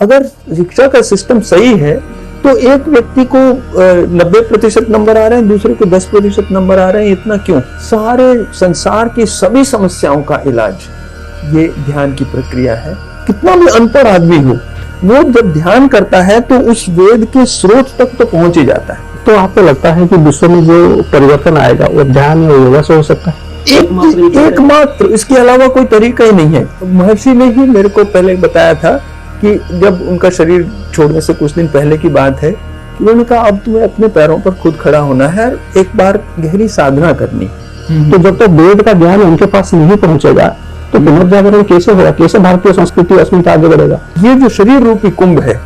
अगर शिक्षा का सिस्टम सही है तो एक व्यक्ति को 90% नंबर आ रहे हैं, दूसरे को 10% नंबर आ रहे हैं, इतना क्यों? सारे संसार की सभी समस्याओं का इलाज ये ध्यान की प्रक्रिया है। कितना भी अनपढ़ आदमी हो, वो जब ध्यान करता है तो उस वेद के स्रोत तक तो पहुंच ही जाता है। तो आपको लगता है कि विश्व में जो परिवर्तन आएगा वो ध्यान या योगा से हो सकता है? एकमात्र, इसके अलावा कोई तरीका ही नहीं है। महर्षि ने ही मेरे को पहले बताया था कि जब उनका शरीर छोड़ने से कुछ दिन पहले की बात है कि उन्होंने कहा अब तुम्हें अपने पैरों पर खुद खड़ा होना है, एक बार गहरी साधना करनी। तो जब तक वेद का ज्ञान उनके पास नहीं पहुंचेगा तो पुनर्जागरण कैसे होगा? कैसे भारतीय संस्कृति अस्मिता आगे बढ़ेगा? ये जो शरीर रूपी कुंभ है,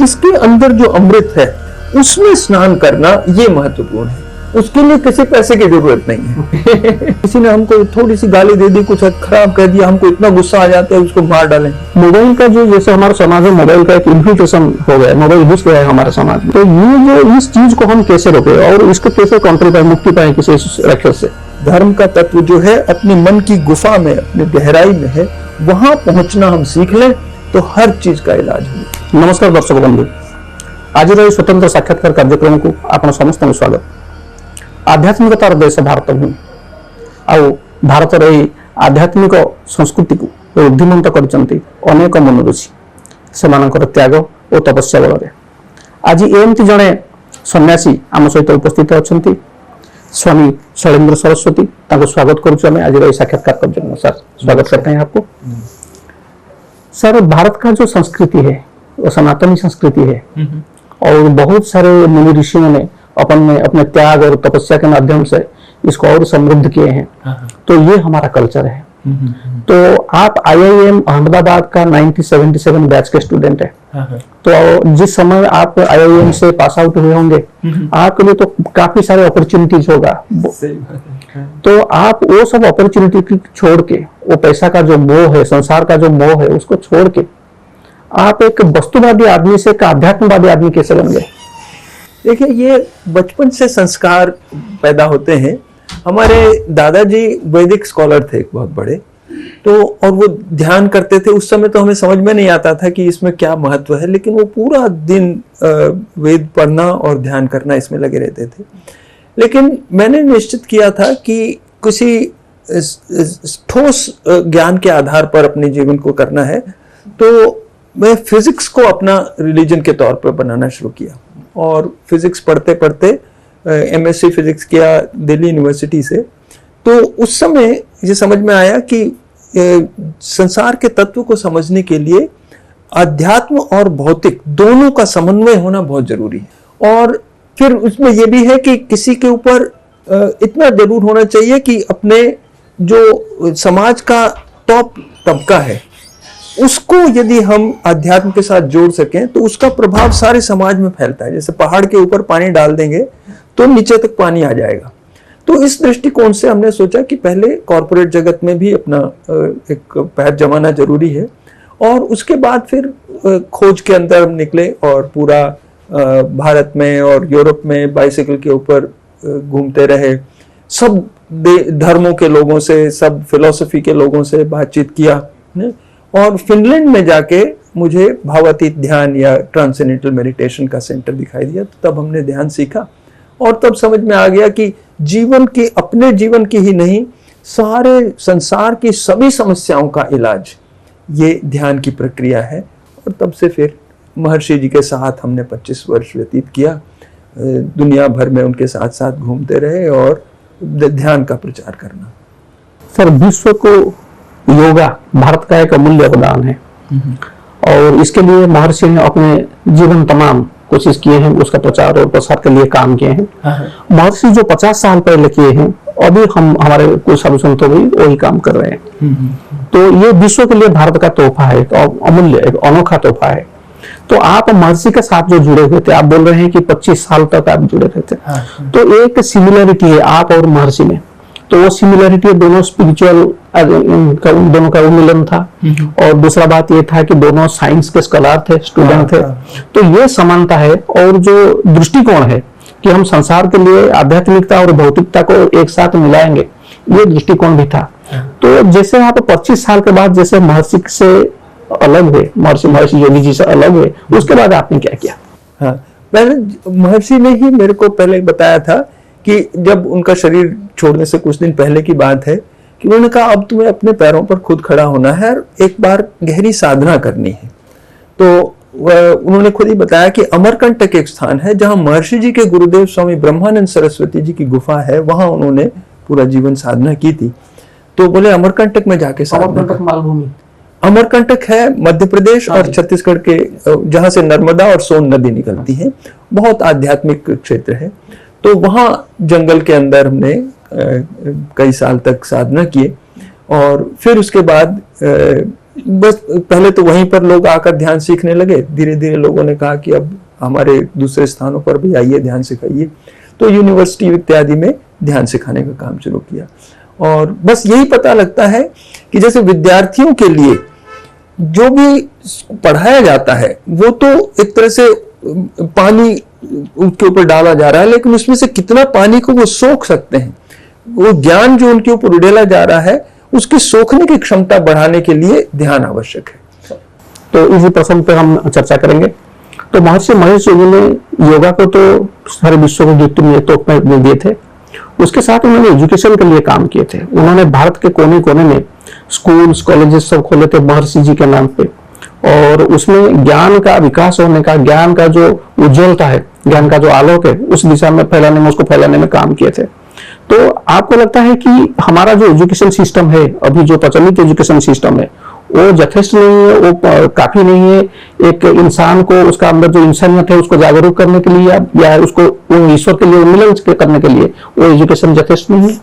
इसके अंदर जो अमृत है उसमें स्नान करना ये महत्वपूर्ण है। उसके लिए किसी पैसे की जरूरत नहीं है। किसी ने हमको थोड़ी सी गाली दे दी, कुछ खराब कर दिया, हमको इतना गुस्सा आ जाता है उसको मार डालें। मोबाइल का जो जैसे हमारे समाज में मोबाइल का एक इन्फिल्ट्रेशन हो गया, मोबाइल घुस गया है हमारे समाज में, तो ये जो इस चीज को हम कैसे रोके और इसको कैसे काउंटर पाए, मुक्ति पाए किसी रक्षस से? धर्म का तत्व जो है अपने मन की गुफा में, अपनी गहराई में है, वहां पहुंचना हम सीख लें तो हर चीज का इलाज हो। नमस्कार दर्शक बंधु, आज स्वतंत्र साक्षात्कार कार्यक्रम को आप समस्त स्वागत। आध्यात्मिकतार देश भारत भूमि आउ भारतर यही आध्यात्मिक संस्कृति को वृद्धिमंत करचंती अनेक मनोरुचि सेमानकर त्याग और तपस्या बल। आज एमती जड़े सन्यासी आम सहित उपस्थित अच्छा स्वामी शैलेंद्र सरस्वती, स्वागत करुँ आज साक्षात्कार कर। सर स्वागत करते हैं आपको। सर, भारत का जो संस्कृति है वो सनातनी संस्कृति है और बहुत सारे मुनि ऋषियों ने अपने त्याग और तपस्या के माध्यम से इसको और समृद्ध किए हैं। तो ये हमारा कल्चर है। तो आप IIM अहमदाबाद का 1977 बैच के स्टूडेंट है। तो जिस समय आप IIM से पास आउट हुए होंगे, आपके लिए तो काफी सारे अपॉर्चुनिटीज होगा। तो आप वो सब अपॉर्चुनिटी छोड़ के, वो पैसा का जो मोह है, संसार का जो मोह है, उसको छोड़ के आप एक वस्तुवादी आदमी से एक आध्यात्मवादी आदमी कैसे बन गए? देखिए, ये बचपन से संस्कार पैदा होते हैं। हमारे दादाजी वैदिक स्कॉलर थे, एक बहुत बड़े, तो और वो ध्यान करते थे। उस समय तो हमें समझ में नहीं आता था कि इसमें क्या महत्व है, लेकिन वो पूरा दिन वेद पढ़ना और ध्यान करना इसमें लगे रहते थे। लेकिन मैंने निश्चित किया था कि किसी ठोस ज्ञान के आधार पर अपने जीवन को करना है, तो मैं फिजिक्स को अपना रिलीजन के तौर पर बनाना शुरू किया और फिजिक्स पढ़ते पढ़ते MSc फिजिक्स किया दिल्ली यूनिवर्सिटी से। तो उस समय ये समझ में आया कि संसार के तत्व को समझने के लिए अध्यात्म और भौतिक दोनों का समन्वय होना बहुत जरूरी है। और फिर उसमें यह भी है कि किसी के ऊपर इतना जरूर होना चाहिए कि अपने जो समाज का टॉप तबका है उसको यदि हम अध्यात्म के साथ जोड़ सकें तो उसका प्रभाव सारे समाज में फैलता है। जैसे पहाड़ के ऊपर पानी डाल देंगे तो नीचे तक पानी आ जाएगा। तो इस दृष्टिकोण से हमने सोचा कि पहले कॉर्पोरेट जगत में भी अपना एक पैर जमाना जरूरी है और उसके बाद फिर खोज के अंदर हम निकले और पूरा भारत में और यूरोप में बाइसिकल के ऊपर घूमते रहे। सब धर्मों के लोगों से, सब फिलॉसफी के लोगों से बातचीत किया और फिनलैंड में जाके मुझे भावातीत ध्यान या ट्रांसेंडेंटल मेडिटेशन का सेंटर दिखाई दिया। तो तब हमने ध्यान सीखा और तब समझ में आ गया कि जीवन की, अपने जीवन की ही नहीं, सारे संसार की सभी समस्याओं का इलाज ये ध्यान की प्रक्रिया है। और तब से फिर महर्षि जी के साथ हमने 25 वर्ष व्यतीत किया, दुनिया भर में उनके साथ साथ घूमते रहे और ध्यान का प्रचार करना। सर, विश्व को योगा भारत का एक अमूल्य वरदान है और इसके लिए महर्षि ने अपने जीवन तमाम कोशिश किए हैं, उसका प्रचार और प्रसार के लिए काम किए हैं। महर्षि जो 50 साल पहले किए हैं, अभी हम हमारे कुछ साधु संतों भी वही काम कर रहे हैं। तो ये विश्व के लिए भारत का तोहफा है, एक अमूल्य, एक अनोखा तोहफा है। तो आप महर्षि के साथ जो जुड़े हुए थे, आप बोल रहे हैं कि 25 साल तक आप जुड़े रहे थे। तो एक सिमिलरिटी है आप और महर्षि में, तो वो सिमिलरिटी दोनों स्पिरिचुअल, दोनों का मिलन था और दूसरा बात ये था कि दोनों साइंस के स्कॉलर थे, स्टूडेंट थे। तो ये समानता है और जो दृष्टिकोण है कि हम संसार के लिए आध्यात्मिकता और भौतिकता को एक साथ मिलाएंगे, ये दृष्टिकोण भी था। तो जैसे आप 25 साल के बाद जैसे महर्षि से अलग हुए, महर्षि योगी जी से अलग हुए, उसके बाद आपने क्या किया? हाँ, पहले महर्षि ने ही मेरे को पहले बताया था कि जब उनका शरीर छोड़ने से कुछ दिन पहले की बात है कि उन्होंने कहा अब तुम्हें अपने पैरों पर खुद खड़ा होना है और एक बार गहरी साधना करनी है। तो उन्होंने खुद ही बताया कि अमरकंटक एक स्थान है जहां महर्षि जी के गुरुदेव स्वामी ब्रह्मानंद सरस्वती जी की गुफा है, वहां उन्होंने पूरा जीवन साधना की थी। तो बोले अमरकंटक में जाके अमरकंटक मालभूमि, अमरकंटक है मध्य प्रदेश और छत्तीसगढ़ के, जहां से नर्मदा और सोन नदी निकलती है, बहुत आध्यात्मिक क्षेत्र है। तो वहां जंगल के अंदर हमने कई साल तक साधना किए और फिर उसके बाद बस पहले तो वहीं पर लोग आकर ध्यान सीखने लगे। धीरे धीरे लोगों ने कहा कि अब हमारे दूसरे स्थानों पर भी आइए, ध्यान सिखाइए। तो यूनिवर्सिटी इत्यादि में ध्यान सिखाने का काम शुरू किया। और बस यही पता लगता है कि जैसे विद्यार्थियों के लिए जो भी पढ़ाया जाता है वो तो एक तरह से पानी उनके ऊपर डाला जा रहा है, लेकिन उसमें से कितना पानी को वो सोख सकते हैं, वो ज्ञान जो उनके ऊपर उड़ेला जा रहा है उसकी सोखने की क्षमता बढ़ाने के लिए ध्यान आवश्यक है। तो इसी प्रसंग पर हम चर्चा करेंगे। तो महर्षि महेश योगी ने योगा को तो सारे विश्व को गिफ्ट में तो दिए थे, उसके साथ उन्होंने एजुकेशन के लिए काम किए थे। उन्होंने भारत के कोने कोने में स्कूल्स कॉलेजेस सब खोले थे महर्षि जी के नाम पे, और उसमें ज्ञान का विकास होने का, ज्ञान का जो उज्ज्वलता है, ज्ञान का जो आलोक है, उस दिशा में फैलाने में, उसको फैलाने में काम किए थे। तो आपको लगता है कि हमारा जो एजुकेशन सिस्टम है, अभी जो प्रचलित एजुकेशन सिस्टम है, वो यथेष्ट नहीं है, वो काफी नहीं है एक इंसान को, उसका अंदर जो इंसानियत है उसको जागरूक करने के लिए या उसको ईश्वर के लिए मिलन करने के लिए वो एजुकेशन यथेष्ट नहीं है?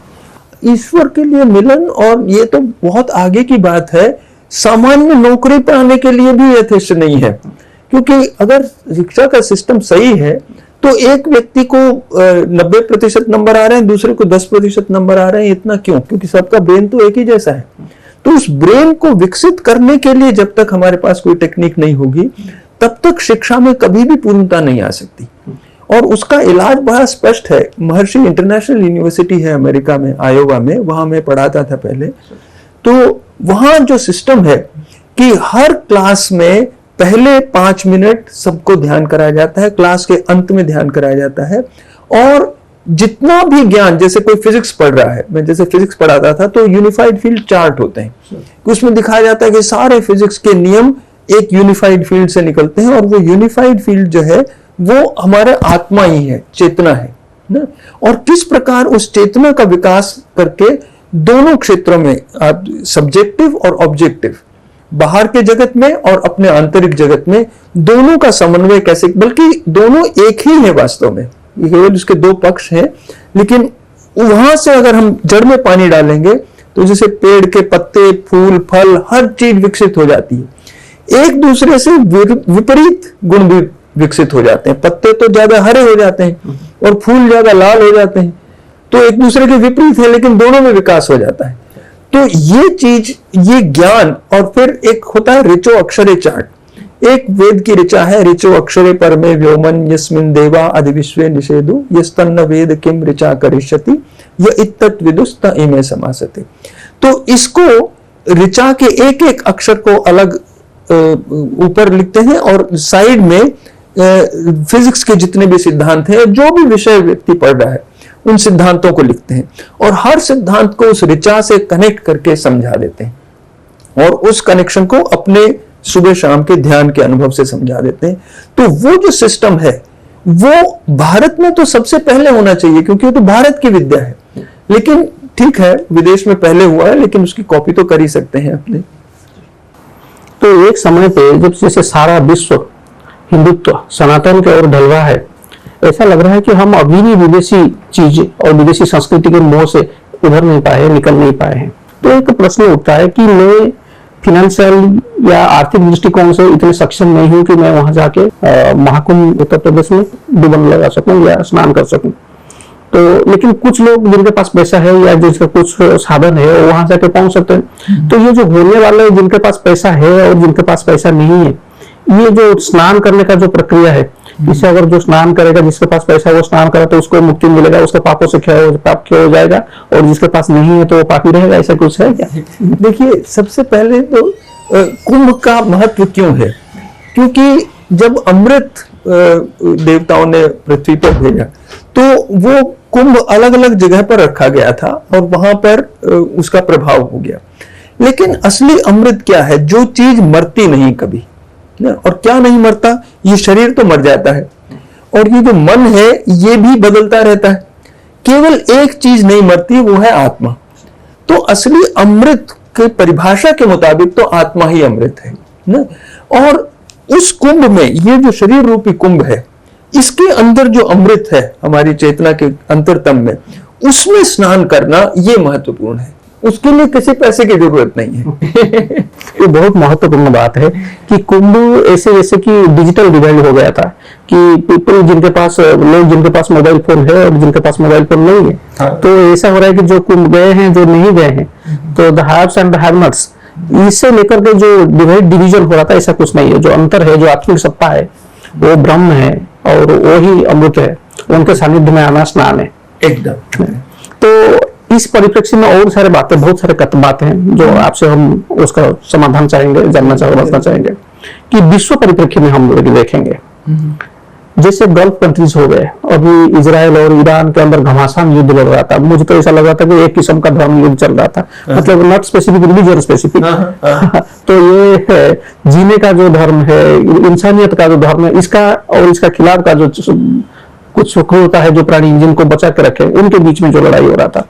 ईश्वर के लिए मिलन और ये तो बहुत आगे की बात है, सामान्य नौकरी पाने के लिए भी यथेष्ट नहीं है। क्योंकि अगर शिक्षा का सिस्टम सही है तो एक व्यक्ति को 90% नंबर आ रहे हैं, दूसरे को 10% नंबर आ रहे हैं, इतना क्यों? क्योंकि सबका ब्रेन तो एक ही जैसा है। तो उस ब्रेन को विकसित करने के लिए जब तक हमारे पास कोई टेक्निक नहीं होगी तब तक शिक्षा में कभी भी पूर्णता नहीं आ सकती। और उसका इलाज बड़ा स्पष्ट है। महर्षि इंटरनेशनल यूनिवर्सिटी है अमेरिका में, आयोवा में, वहां मैं पढ़ाता था पहले। तो वहां जो सिस्टम है कि हर क्लास में पहले 5 मिनट सबको ध्यान कराया जाता है, क्लास के अंत में ध्यान कराया जाता है, और जितना भी ज्ञान, जैसे कोई फिजिक्स पढ़ रहा है, मैं जैसे फिजिक्स पढ़ाता था तो यूनिफाइड फील्ड चार्ट होते हैं, उसमें दिखाया जाता है कि सारे फिजिक्स के नियम एक यूनिफाइड फील्ड से निकलते हैं, और वो यूनिफाइड फील्ड जो है वो हमारे आत्मा ही है, चेतना है ना। और किस प्रकार उस चेतना का विकास करके दोनों क्षेत्रों में, आप सब्जेक्टिव और ऑब्जेक्टिव, बाहर के जगत में और अपने आंतरिक जगत में, दोनों का समन्वय कैसे, बल्कि दोनों एक ही है वास्तव में, ये केवल उसके दो पक्ष हैं, लेकिन वहां से अगर हम जड़ में पानी डालेंगे तो जैसे पेड़ के पत्ते, फूल, फल, हर चीज विकसित हो जाती है। एक दूसरे से विपरीत गुण भी विकसित हो जाते हैं। पत्ते तो ज्यादा हरे हो जाते हैं और फूल ज्यादा लाल हो जाते हैं, तो एक दूसरे के विपरीत है, लेकिन दोनों में विकास हो जाता है। तो ये चीज, ये ज्ञान, और फिर एक होता है ऋचो अक्षरे चार्ट। एक वेद की ऋचा है, ऋचो अक्षरे परमे व्योमन यस्मिन् देवा अधिविश्वे निषेधु यस्तन्न वेद किम ऋचा करिष्यति य इत्तत् विदुस्त इमे समासते। तो इसको ऋचा के एक एक अक्षर को अलग ऊपर लिखते हैं, और साइड में फिजिक्स के जितने भी सिद्धांत हैं, जो भी विषय व्यक्ति पढ़ रहा है उन सिद्धांतों को लिखते हैं, और हर सिद्धांत को उस ऋचा से कनेक्ट करके समझा देते हैं, और उस कनेक्शन को अपने सुबह शाम के ध्यान के अनुभव से समझा देते हैं। तो वो जो सिस्टम है वो भारत में तो सबसे पहले होना चाहिए, क्योंकि वो तो भारत की विद्या है। लेकिन ठीक है, विदेश में पहले हुआ है, लेकिन उसकी कॉपी तो कर ही सकते हैं अपने। तो एक समय पे जब जैसे सारा विश्व हिंदुत्व सनातन की ओर ढल रहा है, ऐसा लग रहा है कि हम अभी भी विदेशी चीज और विदेशी संस्कृति के मोह से उभर नहीं पाए, निकल नहीं पाए हैं। तो एक प्रश्न उठता है कि मैं फिनेंशियल या आर्थिक दृष्टिकोण से इतने सक्षम नहीं हूं कि मैं वहां जाके महाकुंभ उत्तर प्रदेश में डुबन लगा सकूं या स्नान कर सकूं। तो लेकिन कुछ लोग जिनके पास पैसा है या जिसका कुछ साधन है वो वहां जाके पहुंच सकते हैं। तो ये जो होने वाले जिनके पास पैसा है और जिनके पास पैसा नहीं है, ये जो स्नान करने का जो प्रक्रिया है, इससे अगर जो स्नान करेगा, जिसके पास पैसा है वो स्नान करे तो उसको मुक्ति मिलेगा, उसके पापों से पाप क्यों हो जाएगा, और जिसके पास नहीं है तो वो पापी रहेगा, ऐसा कुछ है क्या? देखिए, सबसे पहले तो कुंभ का महत्व क्यों है? क्योंकि जब अमृत देवताओं ने पृथ्वी पर भेजा तो वो कुंभ अलग अलग जगह पर रखा गया था और वहां पर उसका प्रभाव हो गया। लेकिन असली अमृत क्या है? जो चीज मरती नहीं कभी ना। और क्या नहीं मरता? ये शरीर तो मर जाता है और ये जो मन है ये भी बदलता रहता है। केवल एक चीज नहीं मरती, वो है आत्मा। तो असली अमृत की परिभाषा के मुताबिक तो आत्मा ही अमृत है ना। और उस कुंभ में, ये जो शरीर रूपी कुंभ है, इसके अंदर जो अमृत है हमारी चेतना के अंतरतम में, उसमें स्नान करना ये महत्वपूर्ण है। उसके लिए किसी पैसे की जरूरत नहीं है। ये बहुत महत्वपूर्ण बात है कि कुंभ ऐसे जैसे कि डिजिटल डिवाइड हो गया था कि पीपल जिनके पास, लोग जिनके पास मोबाइल फोन है और जिनके पास मोबाइल फोन नहीं है। हाँ। तो ऐसा हो रहा है कि जो कुंभ गए हैं, जो नहीं गए हैं, तो the haves and the have nots, इससे लेकर के जो डिवीजन हो रहा था, ऐसा कुछ नहीं है। जो अंतर है, जो आत्मिक सत्ता है, वो ब्रह्म है और वो ही अमृत है। उनके सानिध्य में आना स्नान है एकदम। तो इस परिप्रेक्ष्य में और सारे बातें, बहुत सारे बातें हैं जो आपसे हम उसका समाधान चाहेंगे, जानना चाहेंगे कि विश्व परिप्रेक्ष्य में हम लोग देखेंगे। जैसे गल्फ कंट्रीज हो गए, अभी इजराइल और ईरान के अंदर घमासान युद्ध लड़ रहा था। मुझे तो ऐसा लग रहा था कि एक किस्म का धर्म युद्ध चल रहा था, मतलब नॉट स्पेसिफिक रिलीजन स्पेसिफिक। तो ये है जीने का जो धर्म है, इंसानियत का जो धर्म है, इसका और इसका खिलाफ का जो कुछ सुख होता है, जो प्राणी जिनको बचा के रखे, उनके बीच में जो लड़ाई हो रहा था।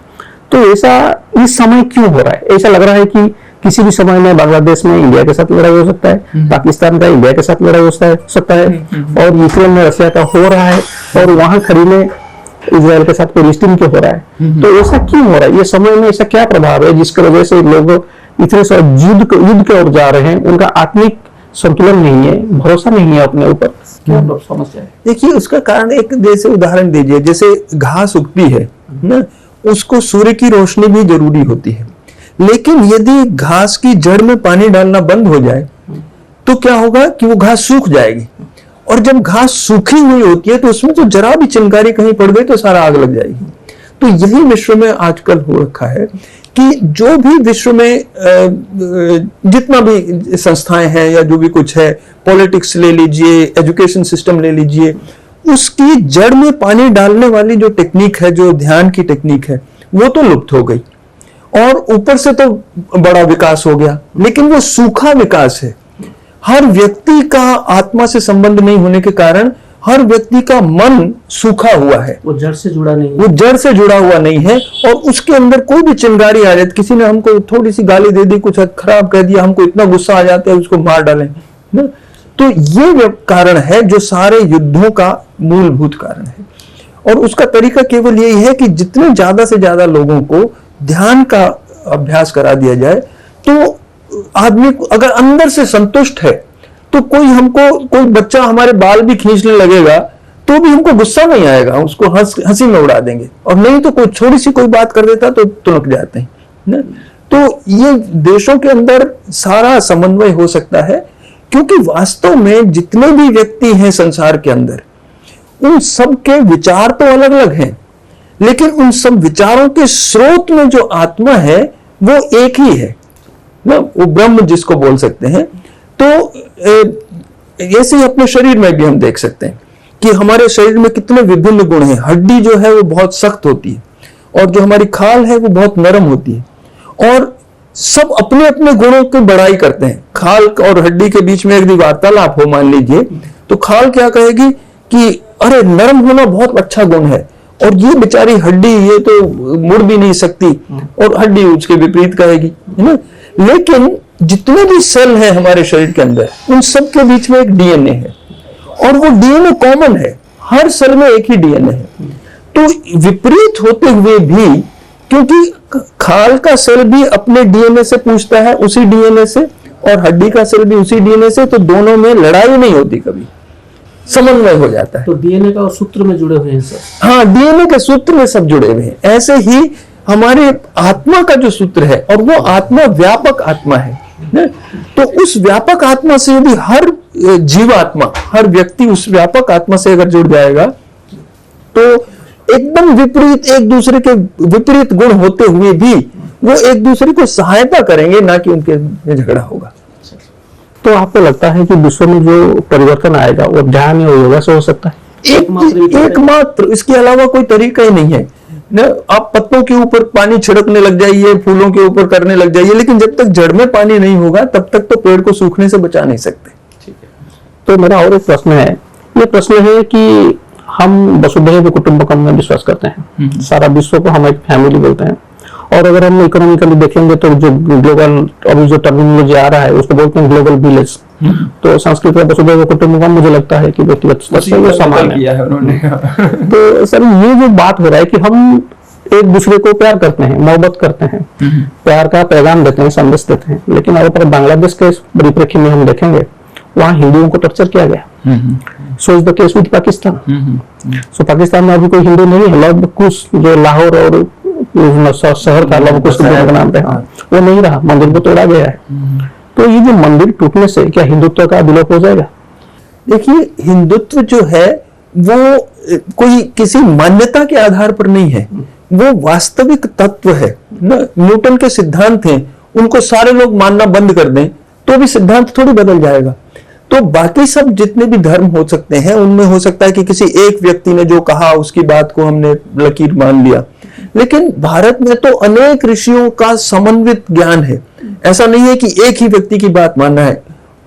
तो ऐसा इस समय क्यों हो रहा है? ऐसा लग रहा है कि किसी भी समय में बांग्लादेश में इंडिया के साथ लड़ाई हो सकता है, पाकिस्तान का इंडिया के साथ लड़ाई हो सकता है, और यूक्रेन में रशिया का हो रहा है, और वहां खड़ी में इजराइल के साथ पैलेस्टीन के हो रहा है। तो ऐसा क्यों हो रहा है? ये समय में ऐसा क्या प्रभाव है जिसकी वजह से लोग इतने सारे युद्ध की ओर जा रहे हैं? उनका आत्मिक संतुलन नहीं है, भरोसा नहीं है अपने ऊपर। क्या समस्या है? देखिए, उसका कारण एक जैसे उदाहरण दीजिए, जैसे घास उगती है ना, उसको सूर्य की रोशनी भी जरूरी होती है। लेकिन यदि घास की जड़ में पानी डालना बंद हो जाए तो क्या होगा कि वो घास सूख जाएगी। और जब घास सूखी हुई होती है तो उसमें तो जरा भी चिंगारी कहीं पड़ गई तो सारा आग लग जाएगी। तो यही विश्व में आजकल हो रखा है कि जो भी विश्व में जितना भी संस्थाएं हैं या जो भी कुछ है, पॉलिटिक्स ले लीजिए, एजुकेशन सिस्टम ले लीजिए, उसकी जड़ में पानी डालने वाली जो टेक्निक है, जो ध्यान की टेक्निक है, वो तो लुप्त हो गई। और ऊपर से तो बड़ा विकास हो गया, लेकिन वो सूखा विकास है। हर व्यक्ति का आत्मा से संबंध नहीं होने के कारण हर व्यक्ति का मन सूखा हुआ है, वो जड़ से जुड़ा नहीं है, वो जड़ से जुड़ा हुआ नहीं है। और उसके अंदर कोई भी चिंगारी आ जाए, किसी ने हमको थोड़ी सी गाली दे दी, कुछ खराब कह दिया, हमको इतना गुस्सा आ जाता है उसको मार डालें ना। तो ये कारण है जो सारे युद्धों का मूलभूत कारण है। और उसका तरीका केवल यही है कि जितने ज्यादा से ज्यादा लोगों को ध्यान का अभ्यास करा दिया जाए, तो आदमी अगर अंदर से संतुष्ट है तो कोई बच्चा हमारे बाल भी खींचने लगेगा तो भी हमको गुस्सा नहीं आएगा, उसको हंसी में उड़ा देंगे। और नहीं तो कोई छोटी सी कोई बात कर देता तो तुनक जाते हैं ना। तो ये देशों के अंदर सारा समन्वय हो सकता है, क्योंकि वास्तव में जितने भी व्यक्ति हैं संसार के अंदर, उन सब के विचार तो अलग अलग हैं, लेकिन उन सब विचारों के स्रोत में जो आत्मा है वो एक ही है ना, वो ब्रह्म जिसको बोल सकते हैं। तो ऐसे ही अपने शरीर में भी हम देख सकते हैं कि हमारे शरीर में कितने विभिन्न गुण हैं। हड्डी जो है वो बहुत सख्त होती है और जो हमारी खाल है वो बहुत नरम होती है, और सब अपने अपने गुणों की बड़ाई करते हैं। खाल और हड्डी के बीच में यदि वार्तालाप हो मान लीजिए, तो खाल क्या कहेगी कि अरे नरम होना बहुत अच्छा गुण है, और ये बेचारी हड्डी ये तो मुड़ भी नहीं सकती, और हड्डी उसके विपरीत कहेगी, है ना। लेकिन जितने भी सेल हैं हमारे शरीर के अंदर, उन सब के बीच में एक डीएनए है, और वो डीएनए कॉमन है, हर सेल में एक ही डीएनए है। तो विपरीत होते हुए भी, क्योंकि खाल का सेल भी अपने डीएनए से पूछता है, उसी डीएनए से, और हड्डी का सेल भी उसी डीएनए से, तो दोनों में लड़ाई नहीं होती, कभी समन्वय हो जाता है। तो डीएनए का सूत्र में जुड़े हुए हैं सब। हाँ, डीएनए के सूत्र में सब जुड़े हुए हैं। ऐसे ही हमारे आत्मा का जो सूत्र है, और वो आत्मा व्यापक आत्मा है ना? तो उस व्यापक आत्मा से यदि हर जीवात्मा, हर व्यक्ति उस व्यापक आत्मा से अगर जुड़ जाएगा, तो एकदम विपरीत, एक दूसरे के विपरीत गुण होते हुए भी वो एक दूसरे को सहायता करेंगे, ना कि उनके झगड़ा होगा। तो आपको लगता है कि विश्व में जो परिवर्तन आएगा वो ध्यान या योगा से हो सकता है? एकमात्र, इसके अलावा कोई तरीका ही नहीं है ना। आप पत्तों के ऊपर पानी छिड़कने लग जाइए, फूलों के ऊपर करने लग जाइए, लेकिन जब तक जड़ में पानी नहीं होगा तब तक तो पेड़ को सूखने से बचा नहीं सकते। ठीक है। तो मेरा और एक प्रश्न है, ये प्रश्न है कि हम वसुधैव कुटुंबकम में विश्वास करते हैं, सारा विश्व को हम एक फैमिली बोलते हैं, और अगर हम इकोनॉमिकली देखेंगे तो जो ग्लोबल अभी जो टर्मिनोलॉजी आ रहा है उसको बोलते हैं ग्लोबल विलेज। तो संस्कृत में वसुधैव कुटुंबकम मुझे लगता है कि व्यक्तिगत स्तर से वो समान है उन्होंने। तो सर ये जो बात हो रहा है कि हम एक दूसरे को प्यार करते हैं, मोहब्बत करते हैं, प्यार का पैगाम देते हैं, संदेश देते हैं, लेकिन अगर बांग्लादेश के परिप्रेक्ष्य में हम देखेंगे वहाँ हिंदुओं को टॉर्चर किया गया। So is the case with Pakistan. So Pakistan में अभी कोई हिंदू नहीं है। लव कुश जो लाहौर और शहर का लव कुश का नाम है वो नहीं रहा, मंदिर को तोड़ा गया है। तो ये जो मंदिर टूटने से क्या हिंदुत्व का विलोप हो जाएगा? देखिए, हिंदुत्व जो है वो कोई किसी मान्यता के आधार पर नहीं है, वो वास्तविक तत्व है ना। न्यूटन के सिद्धांत हैं, उनको सारे लोग मानना बंद कर दें तो भी सिद्धांत थोड़ी बदल जाएगा। तो बाकी सब जितने भी धर्म हो सकते हैं उनमें हो सकता है कि किसी एक व्यक्ति ने जो कहा उसकी बात को हमने लकीर मान लिया, लेकिन भारत में तो अनेक ऋषियों का समन्वित ज्ञान है। ऐसा नहीं है कि एक ही व्यक्ति की बात मानना है।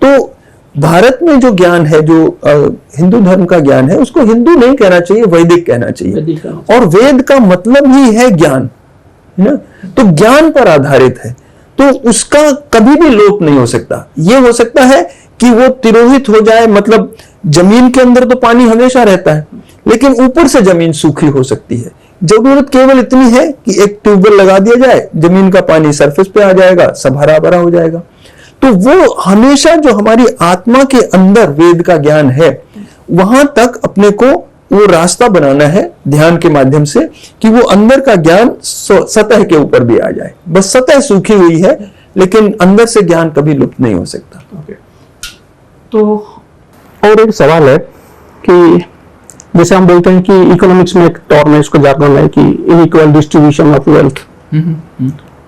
तो भारत में जो ज्ञान है, जो हिंदू धर्म का ज्ञान है, उसको हिंदू नहीं कहना चाहिए, वैदिक कहना चाहिए। और वेद का मतलब ही है ज्ञान, है ना। तो ज्ञान पर आधारित है, तो उसका कभी भी लोप नहीं हो सकता। ये हो सकता है कि वो तिरोहित हो जाए, मतलब जमीन के अंदर तो पानी हमेशा रहता है, लेकिन ऊपर से जमीन सूखी हो सकती है। जरूरत केवल इतनी है कि एक ट्यूबवेल लगा दिया जाए, जमीन का पानी सरफेस पे आ जाएगा, सब हरा भरा हो जाएगा। तो वो हमेशा जो हमारी आत्मा के अंदर वेद का ज्ञान है, वहां तक अपने को वो रास्ता बनाना है ध्यान के माध्यम से कि वो अंदर का ज्ञान सतह के ऊपर भी आ जाए। बस सतह सूखी हुई है, लेकिन अंदर से ज्ञान कभी लुप्त नहीं हो सकता। तो और एक सवाल है कि जैसे हम बोलते हैं कि इकोनॉमिक्स में एक टर्म है, इसको जार्गन है कि इनइक्वल डिस्ट्रीब्यूशन ऑफ वेल्थ,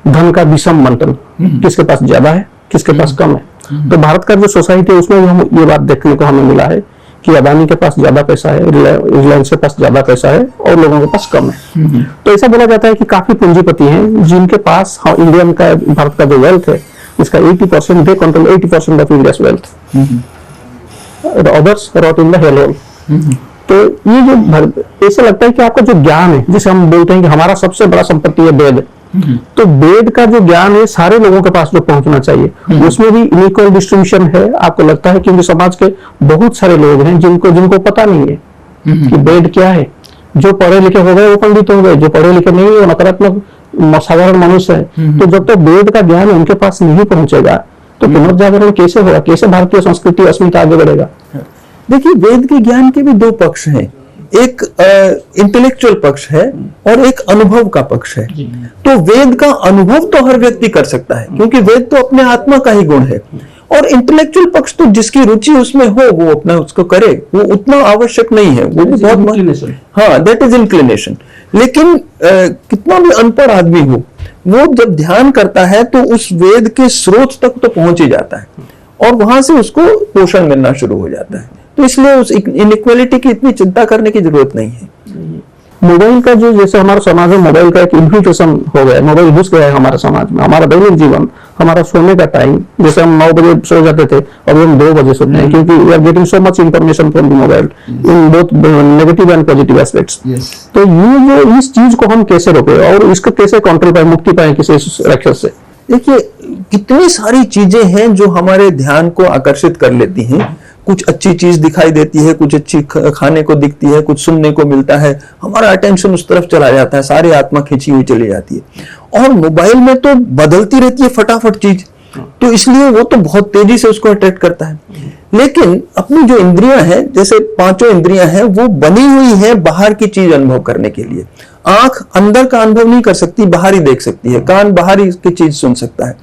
धन का विषम बंटन, किसके पास ज्यादा है किसके पास कम है। तो भारत का जो सोसाइटी है उसमें हम ये बात देखने को हमें मिला है कि अदानी के पास ज्यादा पैसा है, रिलायंस के पास ज्यादा पैसा है और लोगों के पास कम है। तो ऐसा बोला जाता है कि काफी पूंजीपति हैं जिनके पास इंडियन का, भारत का जो वेल्थ है इसका 80% they control 80% of India's wealth, others rot in the hell hole. तो ये जो ऐसा लगता है कि आपका जो ज्ञान है, जिसे हम बोलते हैं कि हमारा सबसे बड़ा संपत्ति है वेद, तो वेद का जो ज्ञान है सारे लोगों के पास जो पहुंचना चाहिए, उसमें भी इनइक्वल डिस्ट्रीब्यूशन है। आपको लगता है क्योंकि समाज के बहुत सारे लोग हैं जिनको पता नहीं है कि वेद क्या है। जो पढ़े लिखे हो गए वो पंडित हो गए, जो पढ़े लिखे नहीं है वो नकारात्मक साधारण मनुष्य है। तो जब तक वेद का ज्ञान उनके पास नहीं पहुंचेगा तो पुनर्जागरण कैसे होगा, कैसे भारतीय संस्कृति अस्मिता आगे बढ़ेगा? देखिए, वेद के ज्ञान के भी दो पक्ष हैं, एक इंटेलेक्चुअल पक्ष है और एक अनुभव का पक्ष है। तो वेद का अनुभव तो हर व्यक्ति कर सकता है क्योंकि वेद तो अपने आत्मा का ही गुण है, और इंटेलेक्चुअल पक्ष तो जिसकी रुचि उसमें हो वो अपना उसको करे, वो उतना आवश्यक नहीं है, वो भी बहुत, हाँ, दैट इज इंक्लिनेशन। लेकिन कितना भी अनपढ़ आदमी हो, वो जब ध्यान करता है तो उस वेद के स्रोत तक तो पहुंच ही जाता है और वहां से उसको पोषण मिलना शुरू हो जाता है। तो इसलिए उस इनइक्वालिटी की इतनी चिंता करने की जरूरत नहीं है। मोबाइल का जो, जैसे हमारे समाज में मोबाइल का एक इन्फिल्ट्रेशन हो गया है, मोबाइल घुस गया है हमारे समाज में, हमारा दैनिक जीवन, हमारा सोने का टाइम, जैसे हम 9 बजे सो जाते थे अब हम 2 बजे सोते हैं क्योंकि we are getting so much information from the mobile in both negative and positive aspects. तो ये जो इस चीज को हम कैसे रोके और इसको कैसे कंट्रोल पाए, मुक्ति पाए किसी राक्षस से? देखिए, कितनी सारी चीजें हैं जो हमारे ध्यान को आकर्षित कर लेती हैं। कुछ अच्छी चीज दिखाई देती है, कुछ अच्छी खाने को दिखती है, कुछ सुनने को मिलता है, हमारा अटेंशन उस तरफ चला जाता है, सारी आत्मा खींची हुई चली जाती है। और मोबाइल में तो बदलती रहती है फटाफट चीज, तो इसलिए वो तो बहुत तेजी से उसको अट्रैक्ट करता है। लेकिन अपनी जो इंद्रियां हैं, जैसे 5 इंद्रियां हैं, वो बनी हुई है बाहर की चीज अनुभव करने के लिए। आंख अंदर का अनुभव नहीं कर सकती, बाहर ही देख सकती है, कान बाहर ही की चीज सुन सकता है।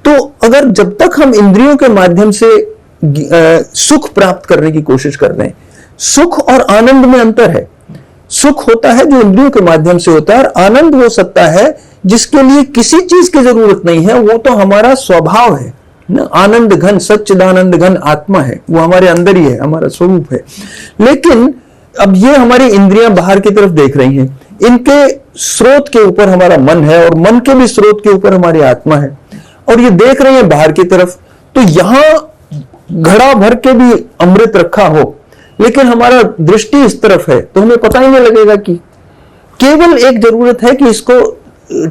तो अगर जब तक हम इंद्रियों के माध्यम से सुख प्राप्त करने की कोशिश कर रहे हैं, सुख और आनंद में अंतर है। सुख होता है जो इंद्रियों के माध्यम से होता है, और आनंद वो सत्ता है जिसके लिए किसी चीज की जरूरत नहीं है, वो तो हमारा स्वभाव है। ना, आनंद घन सच्चिदानंद घन आत्मा है, वो हमारे अंदर ही है, हमारा स्वरूप है। लेकिन अब ये हमारी इंद्रियां बाहर की तरफ देख रही हैं, इनके स्रोत के ऊपर हमारा मन है और मन के भी स्रोत के ऊपर हमारी आत्मा है, और ये देख रहे हैं बाहर की तरफ। तो यहां घड़ा भर के भी अमृत रखा हो, लेकिन हमारा दृष्टि इस तरफ है, तो हमें पता ही नहीं लगेगा कि केवल एक जरूरत है कि इसको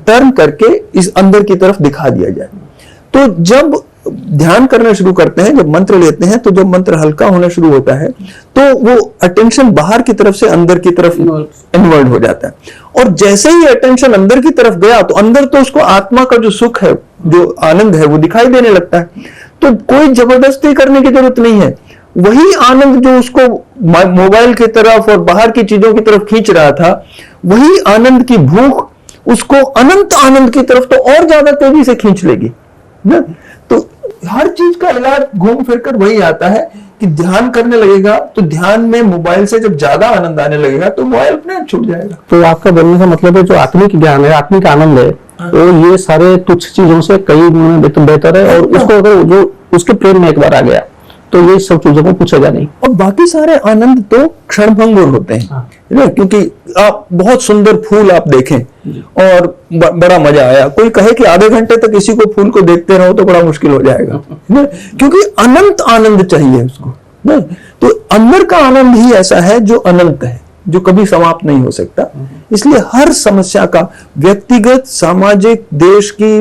टर्न करके इस अंदर की तरफ दिखा दिया जाए। तो जब ध्यान करना शुरू करते हैं, जब मंत्र लेते हैं, तो जब मंत्र हल्का होना शुरू होता है तो वो अटेंशन बाहर की तरफ से अंदर की तरफ इन्वर्ट हो जाता है। और जैसे ही अटेंशन अंदर की तरफ गया तो अंदर तो उसको आत्मा का जो सुख है, जो आनंद है, वो दिखाई देने लगता है। तो कोई जबरदस्ती करने की जरूरत नहीं है। वही आनंद जो उसको मोबाइल की तरफ और बाहर की चीजों की तरफ खींच रहा था, वही आनंद की भूख उसको अनंत आनंद की तरफ तो और ज्यादा तेजी से खींच लेगी ना। तो हर चीज का इलाज घूम फिर कर वही आता है कि ध्यान करने लगेगा, तो ध्यान में मोबाइल से जब ज्यादा आनंद आने लगेगा तो मोबाइल अपने आप छूट जाएगा। तो आपका बोलने का मतलब है जो आत्मिक ज्ञान है, आत्मिक आनंद है, वो ये सारे तुच्छ चीजों से कई गुना बेहतर है, और उसको अगर जो उसके प्रेम में एक बार आ गया तो ये सब चीजों को पूछेगा नहीं। और बाकी सारे आनंद तो क्षणभंगुर होते हैं, है ना। क्योंकि आप बहुत सुंदर फूल आप देखें और बड़ा मजा आया, कोई कहे कि आधे घंटे तक किसी को फूल को देखते रहो तो बड़ा मुश्किल हो जाएगा, है ना। क्योंकि अनंत आनंद चाहिए उसको ना। तो अंदर का आनंद ही ऐसा है जो अनंत है, जो कभी समाप्त नहीं हो सकता। इसलिए हर समस्या का, व्यक्तिगत, सामाजिक, देश की,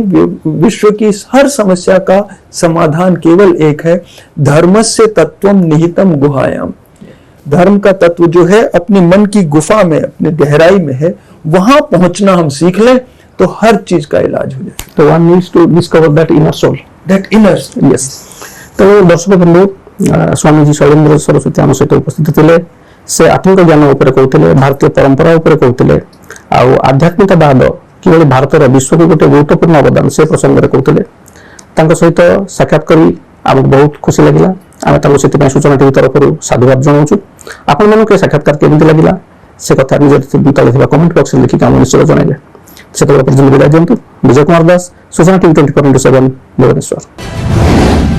विश्व की हर समस्या का समाधान केवल एक है, धर्मस्य तत्वम निहितम गुहायाम। धर्म का तत्व जो है अपने मन की गुफा में, अपने गहराई में है, वहां पहुंचना हम सीख लें तो हर चीज का इलाज हो जाए। तो one needs to discover that inner soul, that inner, yes. तो दर्शक बंधु, स्वामी जी शैलेंद्र सरस्वती आम सहित उपस्थित थे। से आत्मिक ज्ञान उपर कहते, भारतीय परंपरा उपर कहते, आध्यात्मिकवाद कि भारत विश्व को गोटे गुरुत्वपूर्ण अवदान से प्रसंग में कहते। सहित साक्षात करी आमको बहुत खुशी लगे। आम से सूचना टीवी तरफ साधुवाद जनाऊँ। आपण मानक साक्षात्कार केमी लगे से कथा निज तले कमेंट बॉक्स में लिखिक आम निश्चय जनइबे। से विदाय दिंतु। विजय कुमार दास, सूचना टीवी 24/7 भुवनेश्वर।